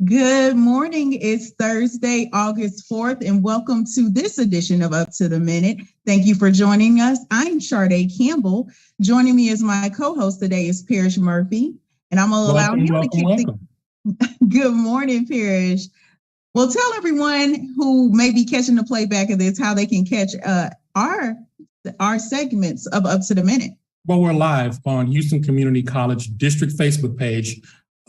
Good morning. It's Thursday, August 4th, and welcome to this edition of Up to the Minute. Thank you for joining us. I'm Sade Campbell. Joining me as my co-host today is Parrish Murphy, and I'm going to allow him to kick the... Good morning, Parrish. Well, tell everyone who may be catching the playback of this how they can catch our segments of Up to the Minute. Well, we're live on Houston Community College District Facebook page.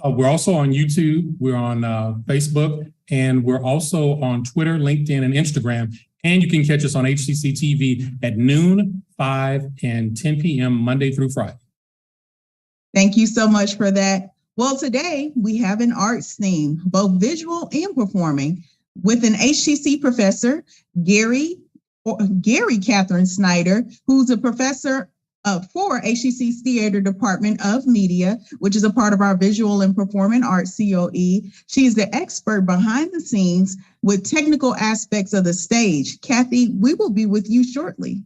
We're also on YouTube, we're on Facebook, and we're also on Twitter, LinkedIn, and Instagram. And you can catch us on HCCTV at noon, 5, and 10 p.m. Monday through Friday. Thank you so much for that. Well, today we have an arts theme, both visual and performing, with an HCC professor, Gary Katherine Snider, who's a professor for HCC's Theater Department of Media, which is a part of our Visual and Performing Arts COE. She is the expert behind the scenes with technical aspects of the stage. Kathy, we will be with you shortly.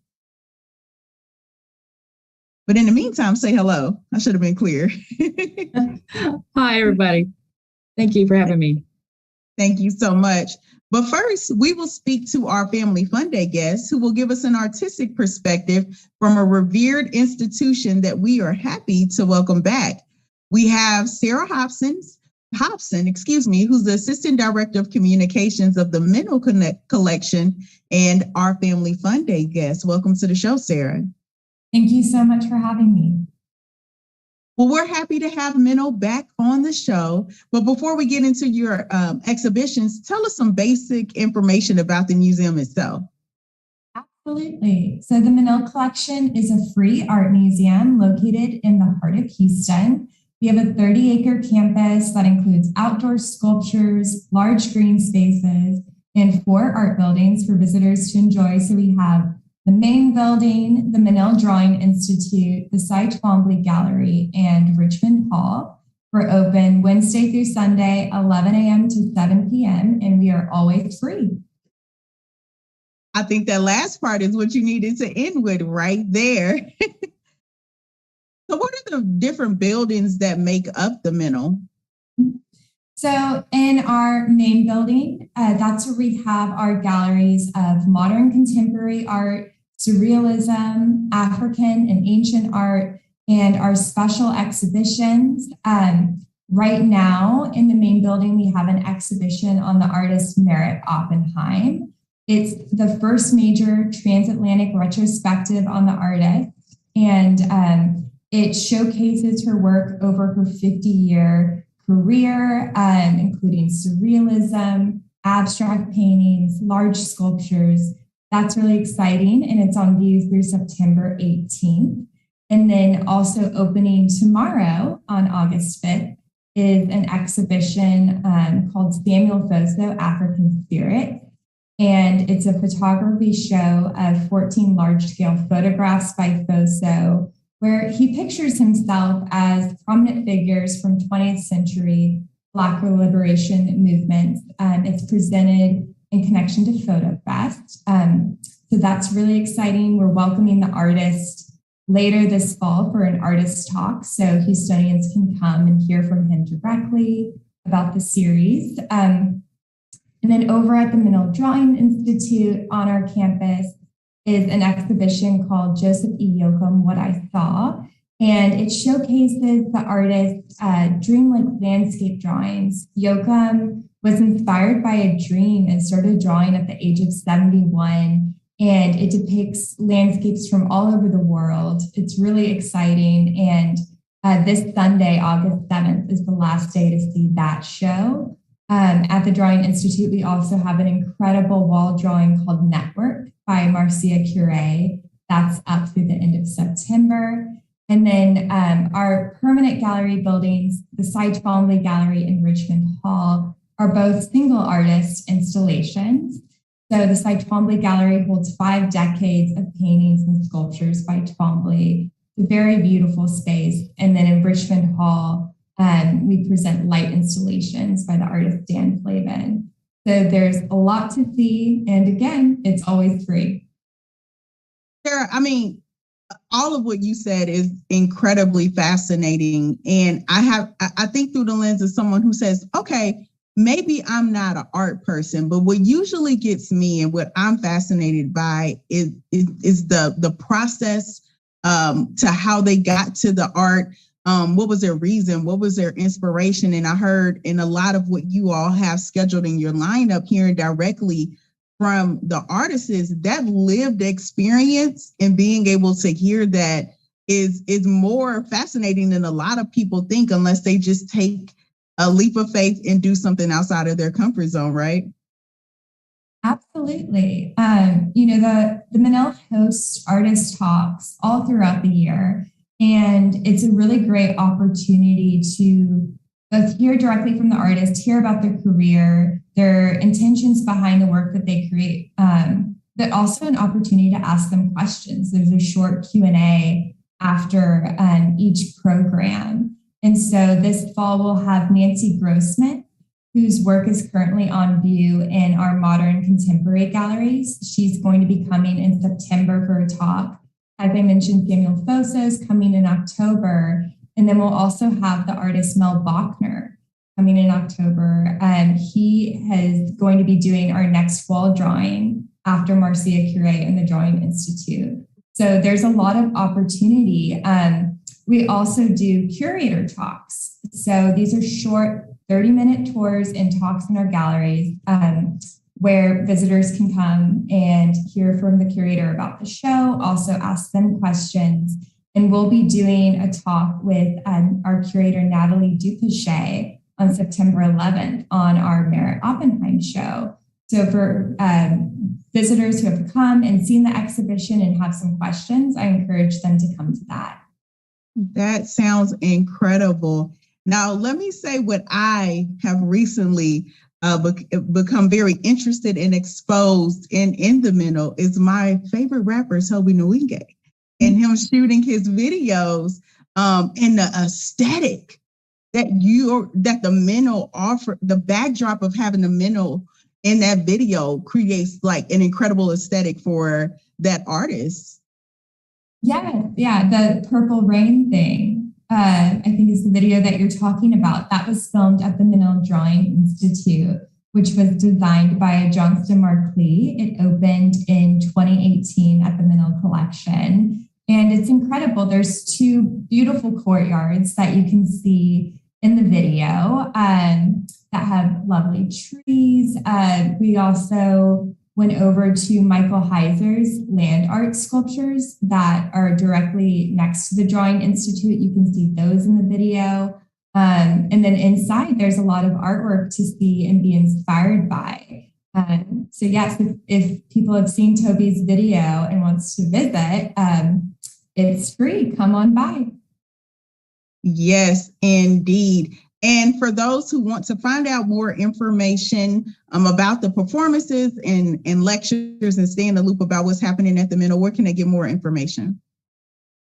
But in the meantime, say hello. I should have been clear. Hi, everybody. Thank you for having me. Thank you so much. But first, we will speak to our Family Fun Day guests who will give us an artistic perspective from a revered institution that we are happy to welcome back. We have Sarah Hobson, who's the Assistant Director of Communications of the Menil Collection and our Family Fun Day guest. Welcome to the show, Sarah. Thank you so much for having me. Well, we're happy to have Menil back on the show. But before we get into your exhibitions, tell us some basic information about the museum itself. Absolutely. So the Menil Collection is a free art museum located in the heart of Houston. We have a 30-acre campus that includes outdoor sculptures, large green spaces, and 4 art buildings for visitors to enjoy. So we have the main building, the Menil Drawing Institute, the Cy Twombly Gallery, and Richmond Hall. We're open Wednesday through Sunday, 11 a.m. to 7 p.m., and we are always free. I think that last part is what you needed to end with right there. So what are the different buildings that make up the Menil? So in our main building, that's where we have our galleries of modern contemporary art, surrealism, African and ancient art, and our special exhibitions. Right now in the main building, we have an exhibition on the artist Merritt Oppenheim. It's the first major transatlantic retrospective on the artist, and it showcases her work over her 50-year career, including surrealism, abstract paintings, large sculptures. That's really exciting, and it's on view through September 18th. And then also opening tomorrow on August 5th is an exhibition called Samuel Foso, African Spirit. And it's a photography show of 14 large-scale photographs by Foso, where he pictures himself as prominent figures from 20th century Black liberation movements. It's presented in connection to Photo Fest. So that's really exciting. We're welcoming the artist later this fall for an artist talk, so Houstonians can come and hear from him directly about the series. And then over at the Menil Drawing Institute on our campus is an exhibition called Joseph E. Yoakum, What I Saw. And it showcases the artist's dreamlike landscape drawings. Yoakum was inspired by a dream and started drawing at the age of 71. And it depicts landscapes from all over the world. It's really exciting. And this Sunday, August 7th, is the last day to see that show. At the Drawing Institute, we also have an incredible wall drawing called Network by Marcia Curie. That's up through the end of September. And then our permanent gallery buildings, the Cy Twombly Gallery and Richmond Hall, are both single artist installations. So the Cy Twombly Gallery holds 5 decades of paintings and sculptures by Twombly. It's a very beautiful space. And then in Richmond Hall, we present light installations by the artist Dan Flavin. So there's a lot to see. And again, it's always free. Sarah, I mean, all of what you said is incredibly fascinating. And I think through the lens of someone who says, okay, maybe I'm not an art person, but what usually gets me and what I'm fascinated by is the process to how they got to the art. What was their reason? What was their inspiration? And I heard in a lot of what you all have scheduled in your lineup, hearing directly from the artists, is that lived experience, and being able to hear that is more fascinating than a lot of people think, unless they just take a leap of faith and do something outside of their comfort zone, right? Absolutely. The Menil hosts artist talks all throughout the year, and it's a really great opportunity to both hear directly from the artist, hear about their career, their intentions behind the work that they create, but also an opportunity to ask them questions. There's a short Q&A after each program. And so this fall we'll have Nancy Grossman, whose work is currently on view in our modern contemporary galleries. She's going to be coming in September for a talk. As I mentioned, Samuel Fosa is coming in October. And then we'll also have the artist Mel Bachner coming in October. He is going to be doing our next wall drawing after Marcia Curie and the Drawing Institute. So there's a lot of opportunity. We also do curator talks. So these are short 30-minute tours and talks in our galleries where visitors can come and hear from the curator about the show, also ask them questions. And we'll be doing a talk with our curator, Natalie Dupache, on September 11th on our Merritt Oppenheim show. So for visitors who have come and seen the exhibition and have some questions, I encourage them to come to that. That sounds incredible. Now, let me say what I have recently become very interested and exposed in the Menil is my favorite rapper, Toby Nwigwe, and him shooting his videos and the aesthetic that the Menil offer, the backdrop of having the Menil in that video creates like an incredible aesthetic for that artist. Yeah, the Purple Rain thing, I think is the video that you're talking about. That was filmed at the Menil Drawing Institute, which was designed by Johnston Markley. It opened in 2018 at the Menil Collection. And it's incredible. There's two beautiful courtyards that you can see in the video that have lovely trees. We also went over to Michael Heiser's land art sculptures that are directly next to the Drawing Institute. You can see those in the video. And then inside, there's a lot of artwork to see and be inspired by. So yes, if people have seen Toby's video and wants to visit, it's free. Come on by. Yes, indeed. And for those who want to find out more information about the performances and lectures and stay in the loop about what's happening at the Menil, where can they get more information?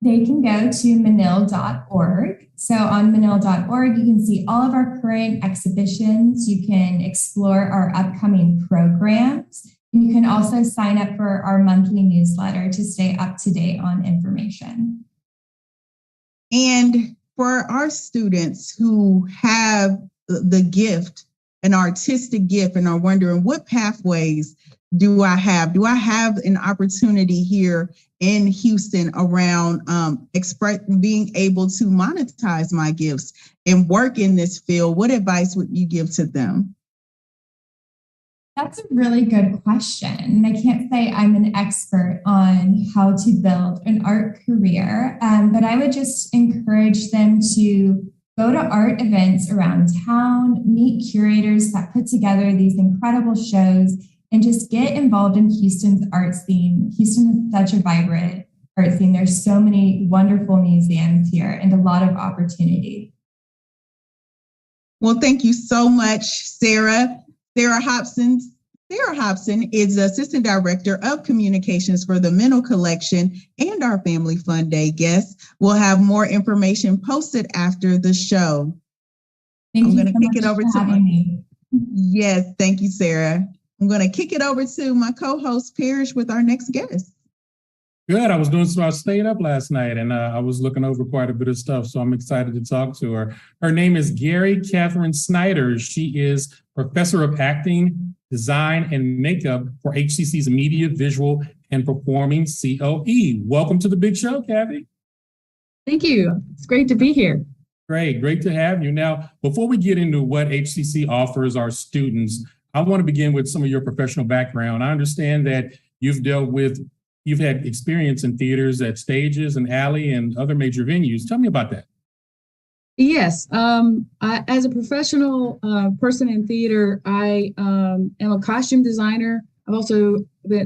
They can go to menil.org. So on menil.org, you can see all of our current exhibitions. You can explore our upcoming programs. And you can also sign up for our monthly newsletter to stay up to date on information. And for our students who have the gift, an artistic gift, and are wondering what pathways do I have? Do I have an opportunity here in Houston around being able to monetize my gifts and work in this field? What advice would you give to them? That's a really good question. I can't say I'm an expert on how to build an art career, but I would just encourage them to go to art events around town, meet curators that put together these incredible shows, and just get involved in Houston's art scene. Houston is such a vibrant art scene. There's so many wonderful museums here and a lot of opportunity. Well, thank you so much, Sarah. Sarah Hobson is the Assistant Director of Communications for the Menil Collection and our Family Fun Day guest. We'll have more information posted after the show. I'm going to kick it over to me. Yes, thank you, Sarah. I'm going to kick it over to my co-host, Parrish, with our next guest. Good. I stayed up last night and I was looking over quite a bit of stuff. So I'm excited to talk to her. Her name is Gary Katherine Snider. She is Professor of Acting, Design, and Makeup for HCC's Media, Visual, and Performing COE. Welcome to the big show, Kathy. Thank you. It's great to be here. Great to have you. Now, before we get into what HCC offers our students, I want to begin with some of your professional background. I understand that you've had experience in theaters at Stages and Alley and other major venues. Tell me about that. Yes. As a professional person in theater, I am a costume designer. I've also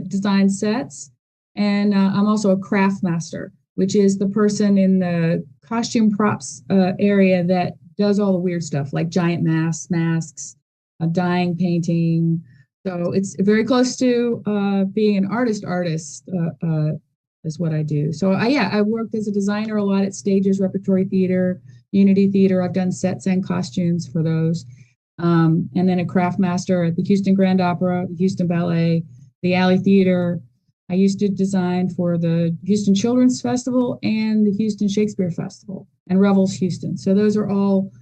designed sets, and I'm also a craft master, which is the person in the costume props area that does all the weird stuff like giant masks, dyeing, painting. So it's very close to being an artist is what I do. So I worked as a designer a lot at Stages, Repertory Theater, Unity Theater. I've done sets and costumes for those. And then a craft master at the Houston Grand Opera, the Houston Ballet, the Alley Theater. I used to design for the Houston Children's Festival and the Houston Shakespeare Festival and Revels Houston. So those are all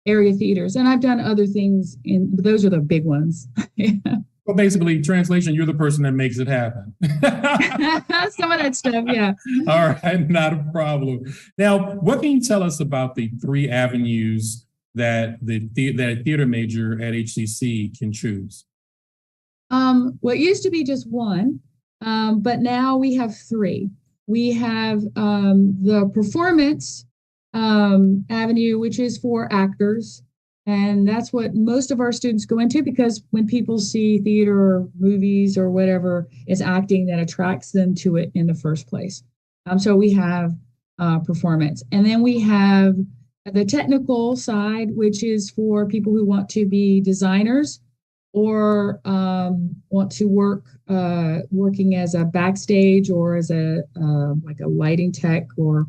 area theaters. And I've done other things, but those are the big ones. Well, basically, translation, you're the person that makes it happen. Some of that stuff, yeah. All right, not a problem. Now, what can you tell us about the 3 avenues that that a theater major at HCC can choose? Well, it used to be just one, but now we have 3. We have the performance avenue, which is for actors. And that's what most of our students go into, because when people see theater or movies or whatever, it's acting that attracts them to it in the first place. So we have performance. And then we have the technical side, which is for people who want to be designers or want to working as a backstage or as a like a lighting tech or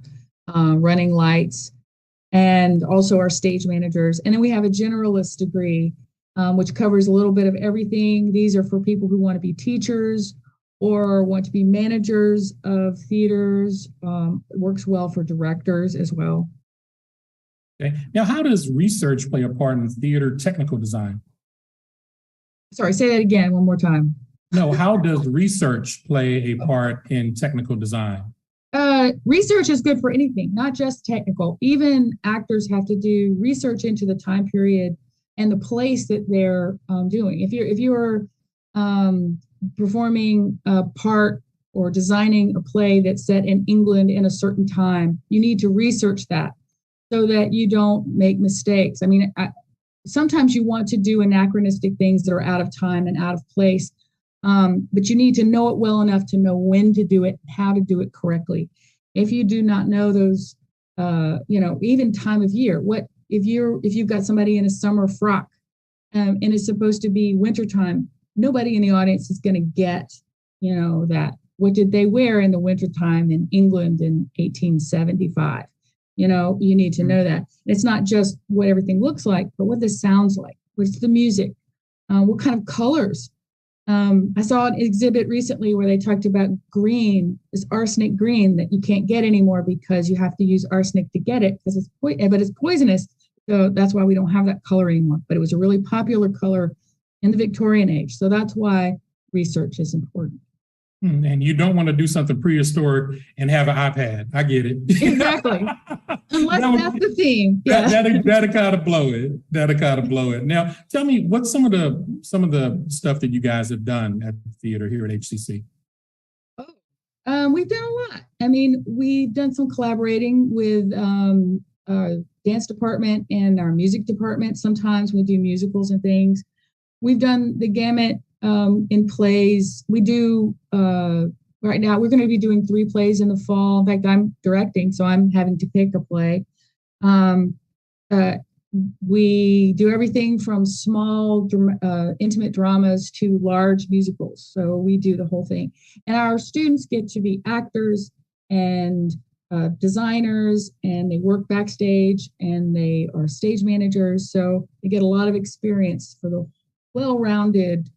running lights, and also our stage managers. And then we have a generalist degree, which covers a little bit of everything. These are for people who want to be teachers or want to be managers of theaters. It works well for directors as well. Okay. Now, how does research play a part in theater technical design? Sorry, say that again one more time. No, how does research play a part in technical design? Research is good for anything, not just technical. Even actors have to do research into the time period and the place that they're doing. If you're performing a part or designing a play that's set in England in a certain time, you need to research that so that you don't make mistakes. I mean, sometimes you want to do anachronistic things that are out of time and out of place, but you need to know it well enough to know when to do it and how to do it correctly. If you do not know those, even time of year, what if you've got somebody in a summer frock and it's supposed to be wintertime, nobody in the audience is going to get, that. What did they wear in the wintertime in England in 1875? You need to know that. It's not just what everything looks like, but what this sounds like. What's the music? What kind of colors? I saw an exhibit recently where they talked about green, this arsenic green that you can't get anymore because you have to use arsenic to get it because it's poisonous. So that's why we don't have that color anymore. But it was a really popular color in the Victorian age. So that's why research is important. And you don't want to do something prehistoric and have an iPad. I get it. Exactly. Unless that's the theme. Yeah. That'll kind of blow it. Now, tell me, what's some of the stuff that you guys have done at the theater here at HCC? We've done a lot. I mean, we've done some collaborating with our dance department and our music department. Sometimes we do musicals and things. We've done the gamut in plays. We do, right now, we're going to be doing 3 plays in the fall. In fact, I'm directing, so I'm having to pick a play. We do everything from small, intimate dramas to large musicals. So we do the whole thing. And our students get to be actors and designers, and they work backstage, and they are stage managers. So they get a lot of experience for the well-rounded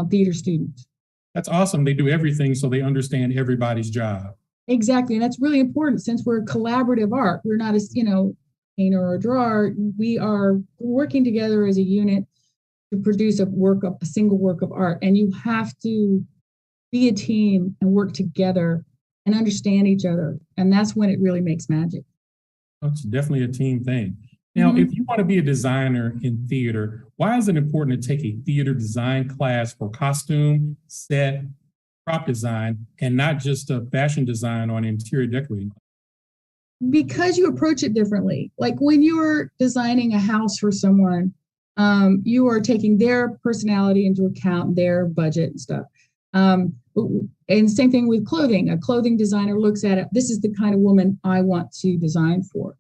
theater student. That's awesome. They do everything so they understand everybody's job. Exactly. And that's really important since we're collaborative art. We're not painter or drawer, we are working together as a unit to produce a single work of art. And you have to be a team and work together and understand each other. And that's when it really makes magic. It's definitely a team thing. Now, if you want to be a designer in theater, why is it important to take a theater design class for costume, set, prop design, and not just a fashion design or an interior decorating? Because you approach it differently. Like when you're designing a house for someone, you are taking their personality into account, their budget and stuff. And same thing with clothing. A clothing designer looks at it. This is the kind of woman I want to design for,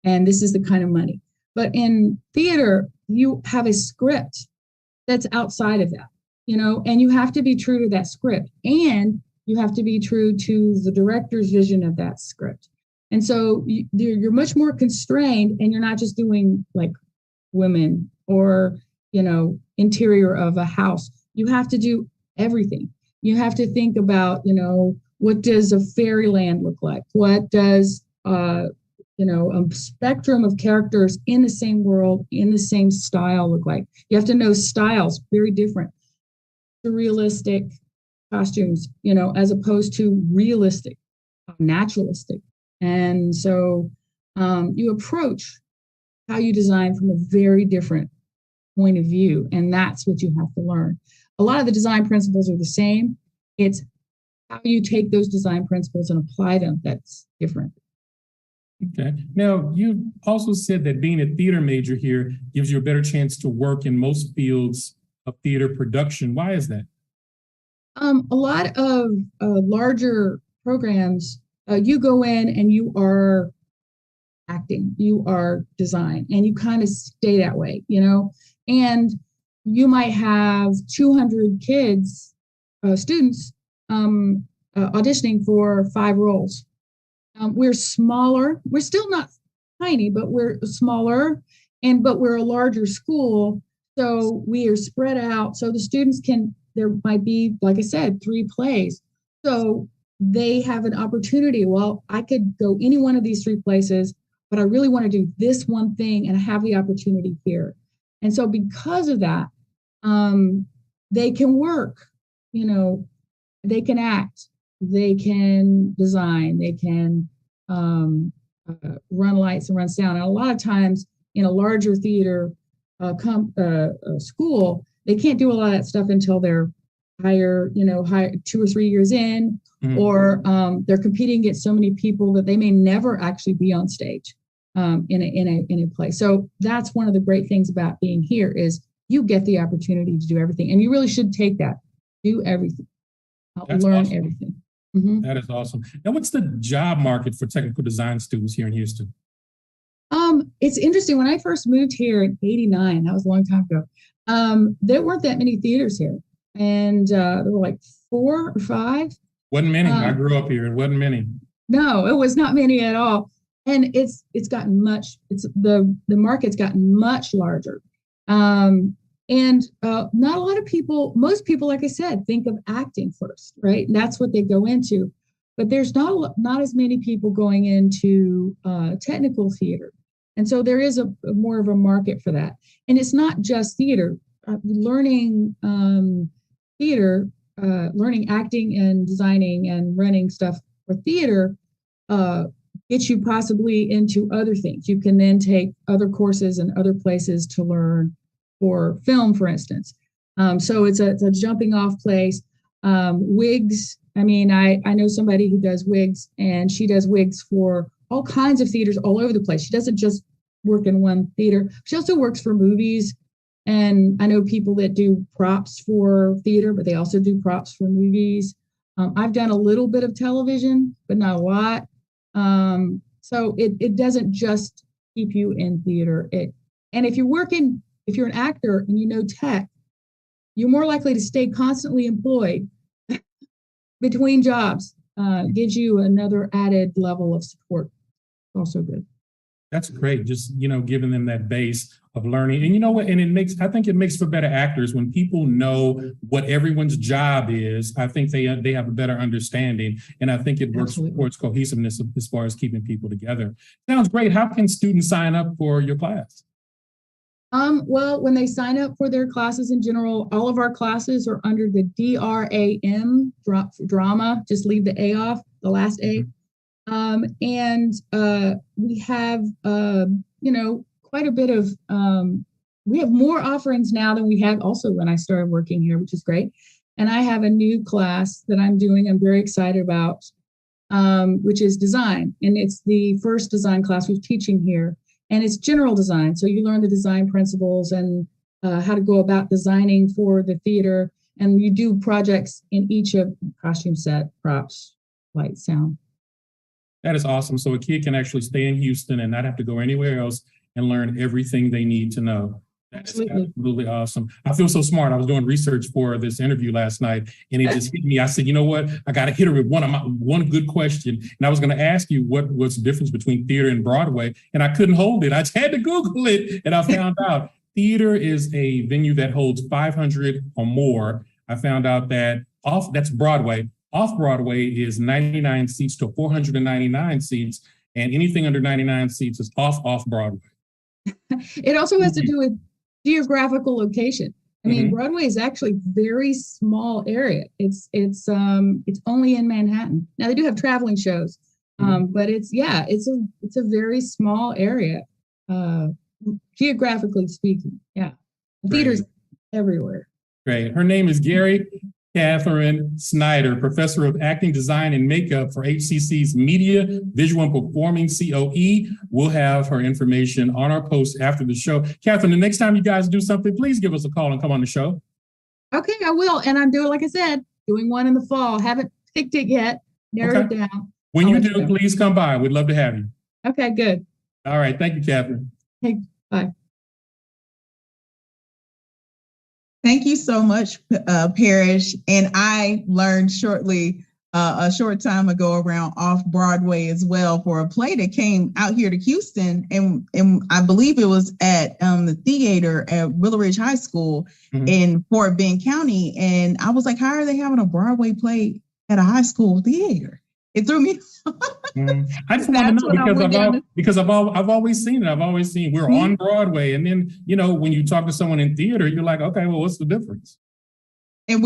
and this is the kind of money. But in theater, you have a script that's outside of that, and you have to be true to that script, and you have to be true to the director's vision of that script. And so you're much more constrained, and you're not just doing like women or, interior of a house. You have to do everything. You have to think about, what does a fairyland look like? What does, a spectrum of characters in the same world, in the same style look like? You have to know styles, very different. Surrealistic costumes, as opposed to realistic, naturalistic. And so you approach how you design from a very different point of view, and that's what you have to learn. A lot of the design principles are the same. It's how you take those design principles and apply them that's different. Okay. Now, you also said that being a theater major here gives you a better chance to work in most fields of theater production. Why is that? A lot of larger programs, you go in and you are acting, you are design, and you kind of stay that way, and you might have 200 kids, students, auditioning for 5 roles. We're smaller. We're still not tiny, but we're smaller, but we're a larger school. So we are spread out. So the students there might be, like I said, 3 plays. So they have an opportunity. Well, I could go any one of these 3 places, but I really want to do this one thing, and I have the opportunity here. And so because of that, they can work, they can act, they can design, they can run lights and run sound. And a lot of times in a larger theater school, they can't do a lot of that stuff until they're higher 2 or 3 years in, or they're competing against so many people that they may never actually be on stage in a play. So that's one of the great things about being here is you get the opportunity to do everything, and you really should take that, do everything, learn awesome. Everything. That is awesome. Now, what's the job market for technical design students here in Houston? It's interesting. When I first moved here in '89, that was a long time ago, there weren't that many theaters here, and there were like 4 or 5. Wasn't many. I grew up here. It wasn't many. No, it was not many at all. And it's gotten the market's gotten much larger. And not a lot of people, most people, like I said, think of acting first, right? And that's what they go into. But there's not as many people going into technical theater. And so there is a more of a market for that. And it's not just theater. Learning theater, learning acting and designing and running stuff for theater gets you possibly into other things. You can then take other courses and other places to learn for film, for instance. So it's a jumping off place. Wigs. I mean, I know somebody who does wigs, and she does wigs for all kinds of theaters all over the place. She doesn't just work in one theater. She also works for movies. And I know people that do props for theater, but they also do props for movies. I've done a little bit of television, but not a lot. So it doesn't just keep you in theater. And if you're an actor and you know tech, you're more likely to stay constantly employed between jobs. Gives you another added level of support. Also good. That's great. Just, giving them that base of learning. And you know what? And I think it makes for better actors when people know what everyone's job is. I think they have a better understanding. And I think it works towards cohesiveness as far as keeping people together. Sounds great. How can students sign up for your class? Well, when they sign up for their classes in general, all of our classes are under the DRAM, drama, just leave the A off, the last A. We have, quite a bit of, we have more offerings now than we had also when I started working here, which is great. And I have a new class that I'm very excited about, which is design. And it's the first design class we're teaching here. And it's general design. So you learn the design principles and how to go about designing for the theater. And you do projects in each of costume set, props, light, sound. That is awesome. So a kid can actually stay in Houston and not have to go anywhere else and learn everything they need to know. That's absolutely awesome. I feel so smart. I was doing research for this interview last night, and it just hit me. I said, you know what? I got to hit her with one good question. And I was going to ask you what's the difference between theater and Broadway, and I couldn't hold it. I just had to Google it, and I found out theater is a venue that holds 500 or more. I found out that that's Broadway. Off-Broadway is 99 seats to 499 seats, and anything under 99 seats is off-Broadway. It also has to do with geographical location. I mean, Broadway is actually a very small area. It's only in Manhattan. Now they do have traveling shows, but it's a very small area, geographically speaking. Yeah, theaters everywhere. Great. Her name is Gary Katherine Snider, Professor of Acting, Design, and Makeup for HCC's Media, Visual, and Performing COE. We'll have her information on our post after the show. Katherine, the next time you guys do something, please give us a call and come on the show. Okay, I will. And I'm doing, like I said, doing one in the fall. Haven't picked it yet. Narrowed it down. When you do, please come by. We'd love to have you. Okay, good. All right. Thank you, Katherine. Hey, bye. Thank you so much, Parrish. And I learned a short time ago around Off-Broadway as well for a play that came out here to Houston. And I believe it was at the theater at Willow Ridge High School in Fort Bend County. And I was like, how are they having a Broadway play at a high school theater? It threw me. I just want to know because I've always seen it. I've always seen we're on Broadway, and then when you talk to someone in theater, you're like, okay, well, what's the difference? And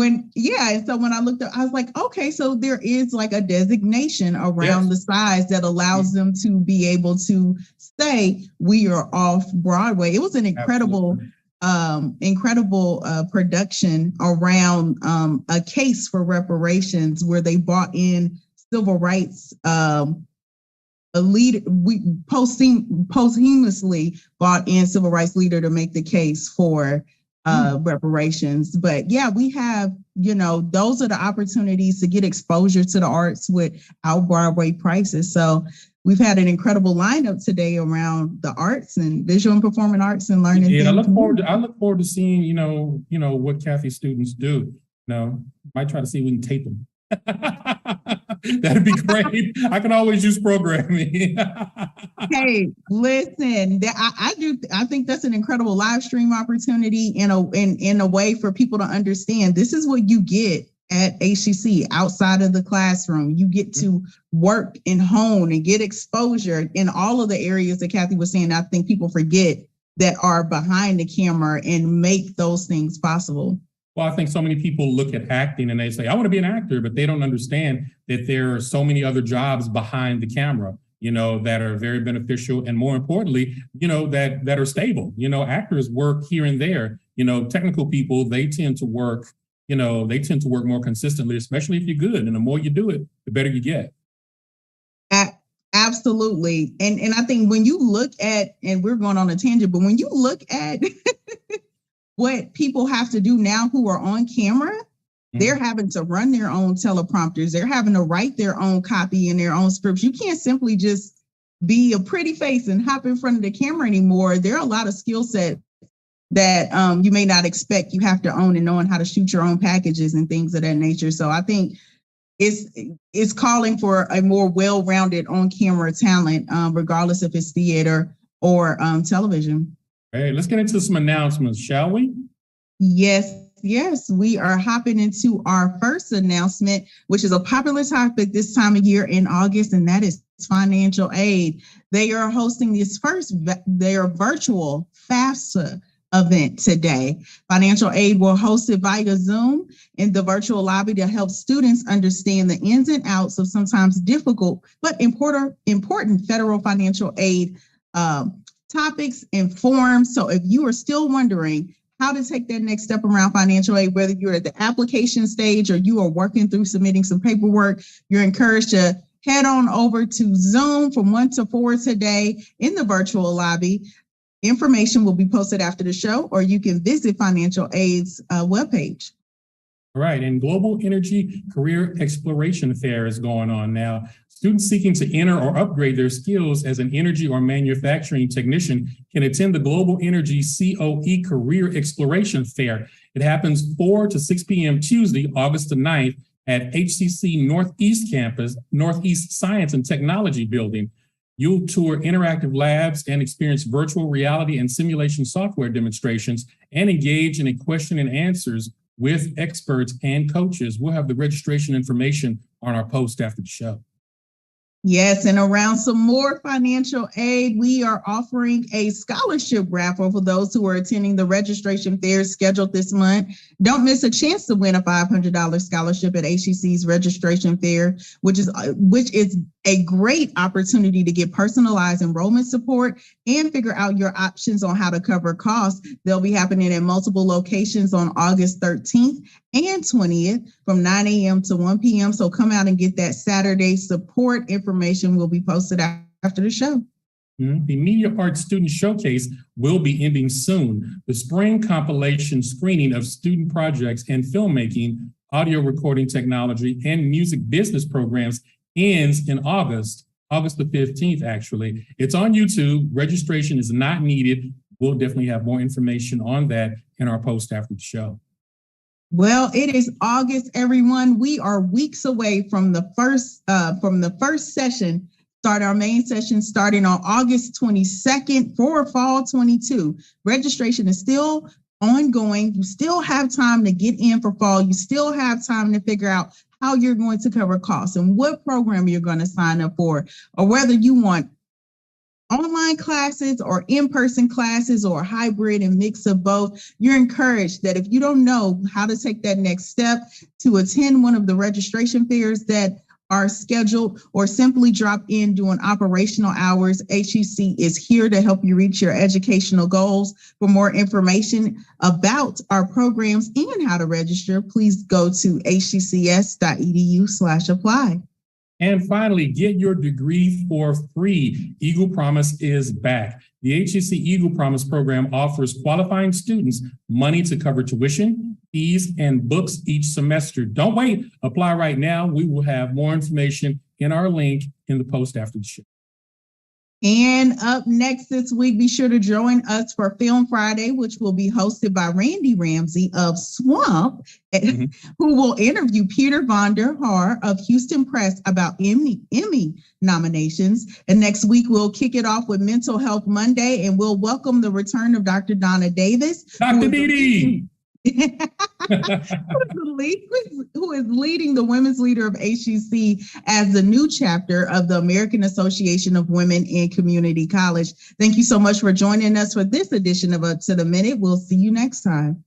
so when I looked up, I was like, okay, so there is like a designation around the size that allows them to be able to say we are off Broadway. It was an incredible production around a case for reparations where they brought in civil rights posthumously brought in civil rights leader to make the case for reparations. But we have, those are the opportunities to get exposure to the arts without Broadway prices. So we've had an incredible lineup today around the arts and visual and performing arts and learning. Yeah, I look forward to seeing, what Kathy students do. Might try to see if we can tape them. That'd be great. I can always use programming. Hey, listen, I think that's an incredible live stream opportunity in a way for people to understand this is what you get at HCC outside of the classroom. You get to work and hone and get exposure in all of the areas that Kathy was saying. I think people forget that are behind the camera and make those things possible. Well, I think so many people look at acting and they say, I want to be an actor, but they don't understand that there are so many other jobs behind the camera, that are very beneficial. And more importantly, that are stable. Actors work here and there. Technical people, they tend to work more consistently, especially if you're good. And the more you do it, the better you get. Absolutely. And I think when you look at, and we're going on a tangent, but when you look at what people have to do now who are on camera, they're having to run their own teleprompters. They're having to write their own copy and their own scripts. You can't simply just be a pretty face and hop in front of the camera anymore. There are a lot of skill sets that you may not expect you have to own, and knowing how to shoot your own packages and things of that nature. So I think is calling for a more well-rounded on-camera talent, regardless if it's theater or television. Hey, let's get into some announcements, shall we? Yes, we are hopping into our first announcement, which is a popular topic this time of year in August, and that is financial aid. They are hosting their virtual FAFSA event today. Financial aid will host it via Zoom in the virtual lobby to help students understand the ins and outs of sometimes difficult but important federal financial aid topics and forms. So if you are still wondering how to take that next step around financial aid, whether you're at the application stage or you are working through submitting some paperwork, you're encouraged to head on over to Zoom from 1 to 4 today in the virtual lobby. Information will be posted after the show, or you can visit Financial Aid's webpage. Right, and Global Energy Career Exploration Fair is going on now. Students seeking to enter or upgrade their skills as an energy or manufacturing technician can attend the Global Energy COE Career Exploration Fair. It happens 4 to 6 p.m. Tuesday, August the 9th at HCC Northeast Campus, Northeast Science and Technology Building. You'll tour interactive labs and experience virtual reality and simulation software demonstrations and engage in a question and answers with experts and coaches. We'll have the registration information on our post after the show. Yes, and around some more financial aid, we are offering a scholarship raffle for those who are attending the registration fair scheduled this month. Don't miss a chance to win a $500 scholarship at HCC's registration fair, which is a great opportunity to get personalized enrollment support and figure out your options on how to cover costs. They'll be happening at multiple locations on August 13th and 20th from 9 a.m. to 1 p.m. So come out and get that Saturday support. Information will be posted after the show. The Media Arts Student Showcase will be ending soon. The spring compilation screening of student projects and filmmaking, audio recording technology, and music business programs ends in August the 15th, actually. It's on YouTube. Registration is not needed. We'll definitely have more information on that in our post after the show. Well, it is August, everyone. We are weeks away from the first session. Our main session starting on August 22nd for Fall 22. Registration is still ongoing. You still have time to get in for fall. You still have time to figure out how you're going to cover costs and what program you're going to sign up for, or whether you want online classes or in-person classes or hybrid and mix of both. You're encouraged that if you don't know how to take that next step, to attend one of the registration fairs that are scheduled or simply drop in during operational hours. HCC is here to help you reach your educational goals. For more information about our programs and how to register, please go to hccs.edu/apply. And finally, get your degree for free. Eagle Promise is back. The HCC Eagle Promise program offers qualifying students money to cover tuition, fees, and books each semester. Don't wait. Apply right now. We will have more information in our link in the post after the show. And up next this week, be sure to join us for Film Friday, which will be hosted by Randy Ramsey of Swamp, who will interview Peter von der Haar of Houston Press about Emmy nominations. And next week, we'll kick it off with Mental Health Monday, and we'll welcome the return of Dr. Donna Davis. Dr. Dee. Who is leading the women's leader of HCC as the new chapter of the American Association of Women in Community College. Thank you so much for joining us for this edition of Up to the Minute. We'll see you next time.